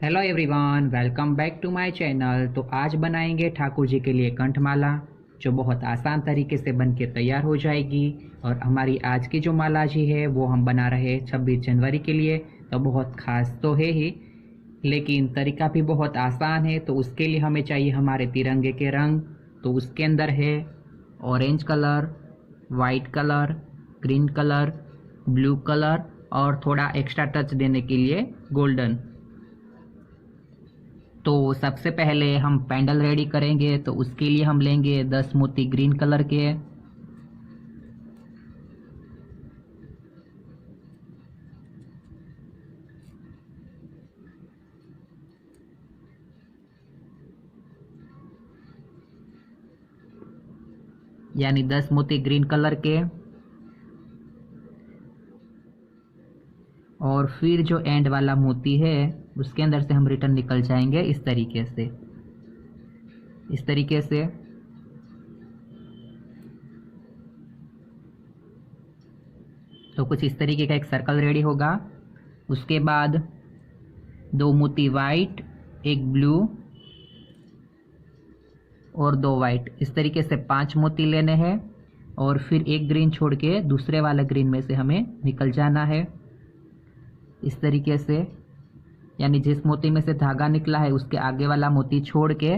Hello everyone, welcome back to my channel. तो आज बनाएंगे ठाकुर जी के लिए कंठमाला, जो बहुत आसान तरीके से बन के तैयार हो जाएगी। और हमारी आज की जो माला जी है वो हम बना रहे हैं 26 जनवरी के लिए। तो बहुत ख़ास तो है ही, लेकिन तरीका भी बहुत आसान है। तो उसके लिए हमें चाहिए हमारे तिरंगे के रंग। तो उसके अंदर है orange colour, white colour, green colour, blue colour और थोड़ा एक्स्ट्रा टच देने के लिए गोल्डन। तो सबसे पहले हम पैंडल रेडी करेंगे। तो उसके लिए हम लेंगे 10 मोती ग्रीन कलर के, यानी 10 मोती ग्रीन कलर के। और फिर जो एंड वाला मोती है उसके अंदर से हम रिटर्न निकल जाएंगे इस तरीके से, इस तरीके से। तो कुछ इस तरीके का एक सर्कल रेडी होगा। उसके बाद 2 मोती वाइट, एक ब्लू और 2 वाइट, इस तरीके से 5 मोती लेने हैं। और फिर एक ग्रीन छोड़ के दूसरे वाले ग्रीन में से हमें निकल जाना है इस तरीके से। यानी जिस मोती में से धागा निकला है उसके आगे वाला मोती छोड़ के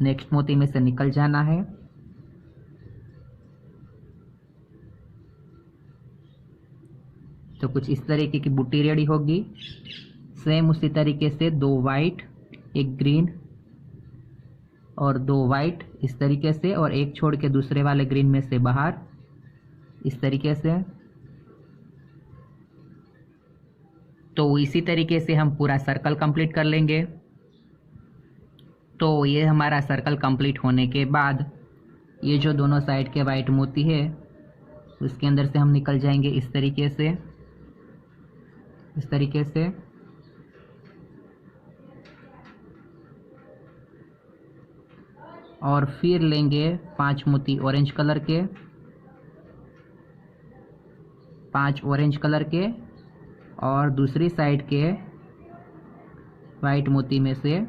नेक्स्ट मोती में से निकल जाना है। तो कुछ इस तरीके की बूटी रेडी होगी। सेम उसी तरीके से 2 वाइट, एक ग्रीन और 2 वाइट इस तरीके से, और एक छोड़ के दूसरे वाले ग्रीन में से बाहर इस तरीके से। तो इसी तरीके से हम पूरा सर्कल कंप्लीट कर लेंगे। तो ये हमारा सर्कल कंप्लीट होने के बाद ये जो दोनों साइड के वाइट मोती है उसके अंदर से हम निकल जाएंगे इस तरीके से, इस तरीके से। और फिर लेंगे 5 मोती ऑरेंज कलर के, 5 ऑरेंज कलर के, और दूसरी साइड के वाइट मोती में से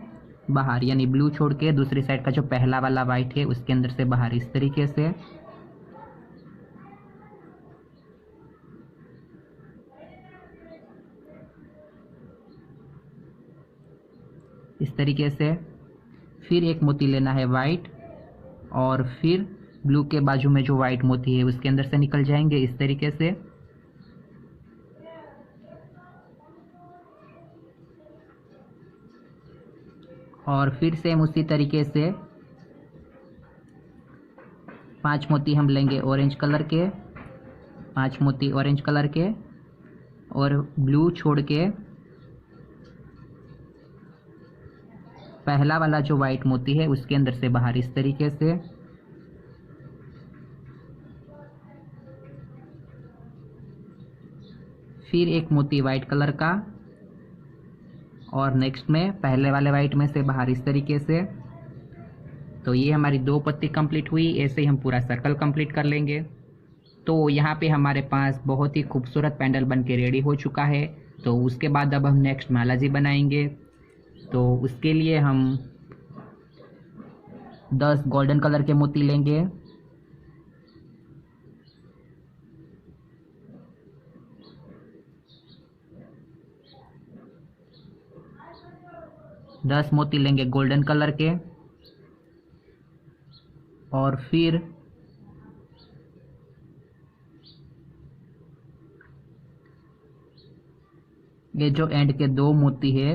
बाहर, यानी ब्लू छोड़ के दूसरी साइड का जो पहला वाला वाइट है उसके अंदर से बाहर इस तरीके से। इस तरीके से। फिर एक मोती लेना है वाइट, और फिर ब्लू के बाजू में जो वाइट मोती है उसके अंदर से निकल जाएंगे इस तरीके से। और फिर सेम उसी तरीके से 5 मोती हम लेंगे ऑरेंज कलर के, 5 मोती ऑरेंज कलर के, और ब्लू छोड़ के पहला वाला जो वाइट मोती है उसके अंदर से बाहर इस तरीके से। फिर एक मोती वाइट कलर का, और नेक्स्ट में पहले वाले वाइट में से बाहर इस तरीके से। तो ये हमारी 2 पत्ती कंप्लीट हुई। ऐसे ही हम पूरा सर्कल कंप्लीट कर लेंगे। तो यहाँ पे हमारे पास बहुत ही खूबसूरत पैंडल बन के रेडी हो चुका है। तो उसके बाद अब हम नेक्स्ट माला जी बनाएंगे। तो उसके लिए हम 10 गोल्डन कलर के मोती लेंगे, दस मोती लेंगे गोल्डन कलर के। और फिर ये जो एंड के 2 मोती है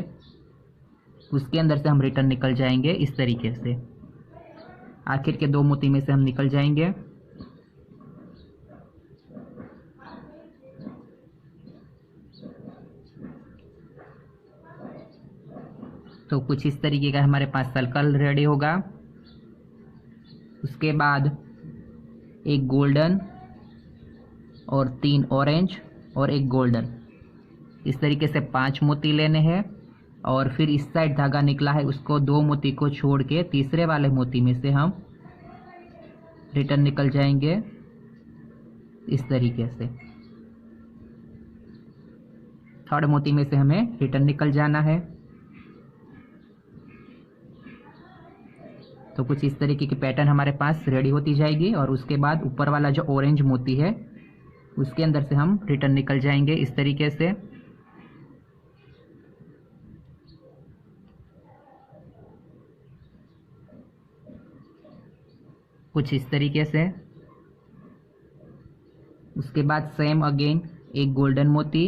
उसके अंदर से हम रिटर्न निकल जाएंगे इस तरीके से। आखिर के 2 मोती में से हम निकल जाएंगे। तो कुछ इस तरीके का हमारे पास सर्कल रेडी होगा। उसके बाद एक गोल्डन और 3 ऑरेंज और एक गोल्डन, इस तरीके से 5 मोती लेने हैं। और फिर इस साइड धागा निकला है उसको 2 मोती को छोड़ के तीसरे वाले मोती में से हम रिटर्न निकल जाएंगे इस तरीके से। थर्ड मोती में से हमें रिटर्न निकल जाना है। तो कुछ इस तरीके की पैटर्न हमारे पास रेडी होती जाएगी और उसके बाद ऊपर वाला जो ऑरेंज मोती है उसके अंदर से हम रिटर्न निकल जाएंगे इस तरीके से। कुछ इस तरीके से। उसके बाद सेम अगेन एक गोल्डन मोती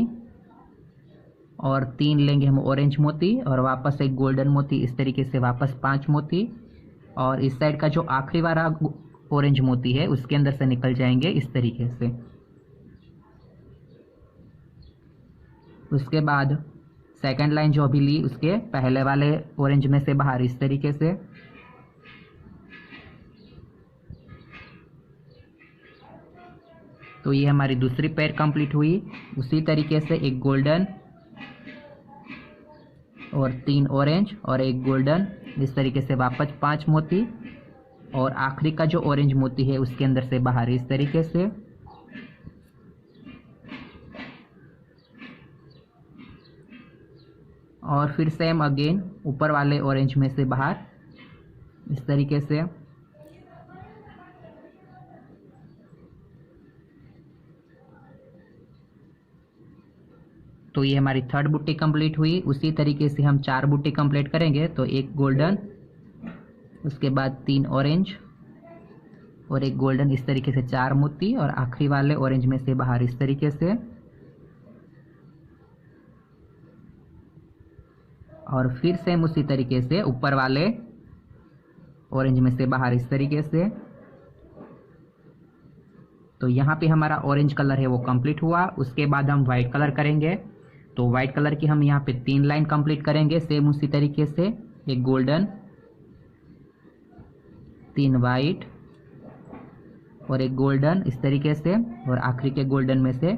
और 3 लेंगे हम ऑरेंज मोती और वापस एक गोल्डन मोती, इस तरीके से वापस 5 मोती और इस साइड का जो आखिरी वाला ऑरेंज मोती है उसके अंदर से निकल जाएंगे इस तरीके से। उसके बाद सेकंड लाइन जो अभी ली उसके पहले वाले ऑरेंज में से बाहर इस तरीके से। तो ये हमारी दूसरी पेयर कंप्लीट हुई। उसी तरीके से एक गोल्डन और 3 ऑरेंज और एक गोल्डन, इस तरीके से वापस 5 मोती और आखिरी का जो ऑरेंज मोती है उसके अंदर से बाहर इस तरीके से। और फिर सेम अगेन ऊपर वाले ऑरेंज में से बाहर इस तरीके से। तो ये हमारी थर्ड बुट्टी कंप्लीट हुई। उसी तरीके से हम 4 बुट्टी कंप्लीट करेंगे। तो एक गोल्डन, उसके बाद 3 ऑरेंज और एक गोल्डन, इस तरीके से 4 मोती और आखिरी वाले ऑरेंज में से बाहर इस तरीके से। और फिर सेम उसी तरीके से ऊपर वाले ऑरेंज में से बाहर इस तरीके से। तो यहाँ पे हमारा ऑरेंज कलर है वो कंप्लीट हुआ। उसके बाद हम वाइट कलर करेंगे। तो वाइट कलर की हम यहाँ पे 3 लाइन कंप्लीट करेंगे सेम उसी तरीके से। एक गोल्डन, 3 वाइट और एक गोल्डन इस तरीके से और आखिरी के गोल्डन में से,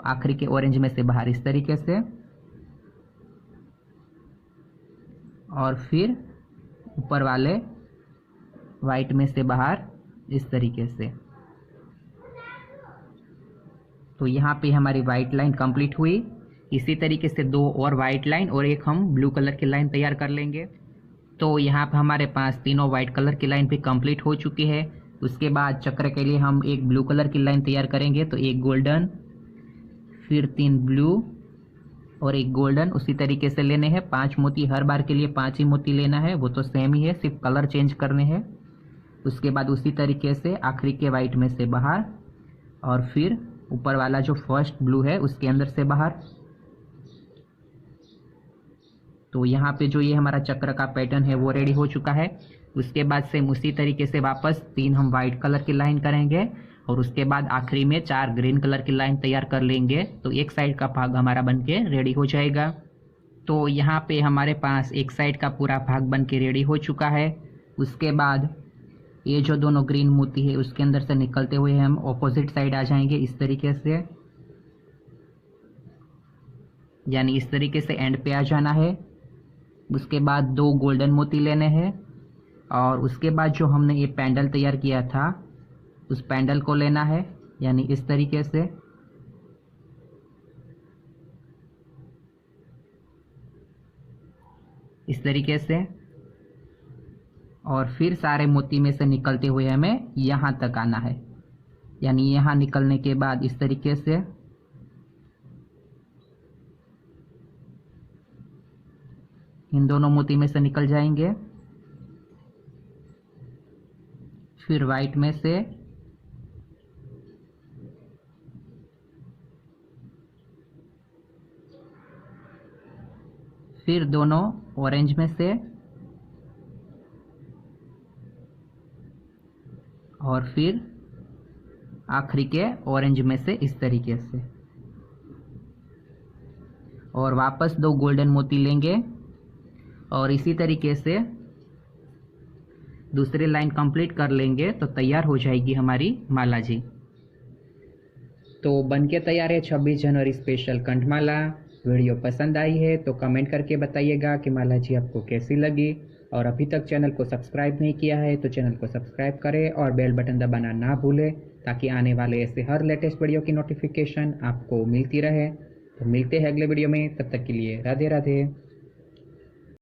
आखिरी के ऑरेंज में से बाहर इस तरीके से। और फिर ऊपर वाले वाइट में से बाहर इस तरीके से। तो यहाँ पे हमारी वाइट लाइन कंप्लीट हुई। इसी तरीके से 2 और वाइट लाइन और एक हम ब्लू कलर की लाइन तैयार कर लेंगे। तो यहाँ पे हमारे पास तीनों वाइट कलर की लाइन भी कंप्लीट हो चुकी है। उसके बाद चक्र के लिए हम एक ब्लू कलर की लाइन तैयार करेंगे। तो एक गोल्डन, फिर 3 ब्लू और एक गोल्डन, उसी तरीके से लेने हैं। 5 मोती, हर बार के लिए 5 ही मोती लेना है, वो तो सेम ही है, सिर्फ कलर चेंज करने हैं। उसके बाद उसी तरीके से आखिरी के वाइट में से बाहर और फिर ऊपर वाला जो फर्स्ट ब्लू है उसके अंदर से बाहर। तो यहाँ पे जो ये हमारा चक्र का पैटर्न है वो रेडी हो चुका है। उसके बाद सेम उसी तरीके से वापस 3 हम वाइट कलर की लाइन करेंगे और उसके बाद आखिरी में 4 ग्रीन कलर की लाइन तैयार कर लेंगे। तो एक साइड का भाग हमारा बनके रेडी हो जाएगा। तो यहाँ पे हमारे पास एक साइड का पूरा भाग बनके रेडी हो चुका है। उसके बाद ये जो दोनों ग्रीन मोती है उसके अंदर से निकलते हुए हम ऑपोजिट साइड आ जाएंगे इस तरीके से, यानी इस तरीके से एंड पे आ जाना है। उसके बाद 2 गोल्डन मोती लेने हैं और उसके बाद जो हमने ये पैंडल तैयार किया था उस पैंडल को लेना है, यानी इस तरीके से। इस तरीके से और फिर सारे मोती में से निकलते हुए हमें यहाँ तक आना है, यानी यहाँ निकलने के बाद इस तरीके से इन दोनों मोती में से निकल जाएंगे। फिर वाइट में से फिर दोनों ऑरेंज में से और फिर आखिरी के ऑरेंज में से इस तरीके से और वापस 2 गोल्डन मोती लेंगे और इसी तरीके से दूसरी लाइन कंप्लीट कर लेंगे तो तैयार हो जाएगी हमारी माला जी। तो बनके तैयार है 26 जनवरी स्पेशल कंठमाला। वीडियो पसंद आई है तो कमेंट करके बताइएगा कि माला जी आपको कैसी लगी। और अभी तक चैनल को सब्सक्राइब नहीं किया है तो चैनल को सब्सक्राइब करें और बेल बटन दबाना ना भूलें ताकि आने वाले ऐसे हर लेटेस्ट वीडियो की नोटिफिकेशन आपको मिलती रहे। तो मिलते हैं अगले वीडियो में, तब तक के लिए राधे राधे।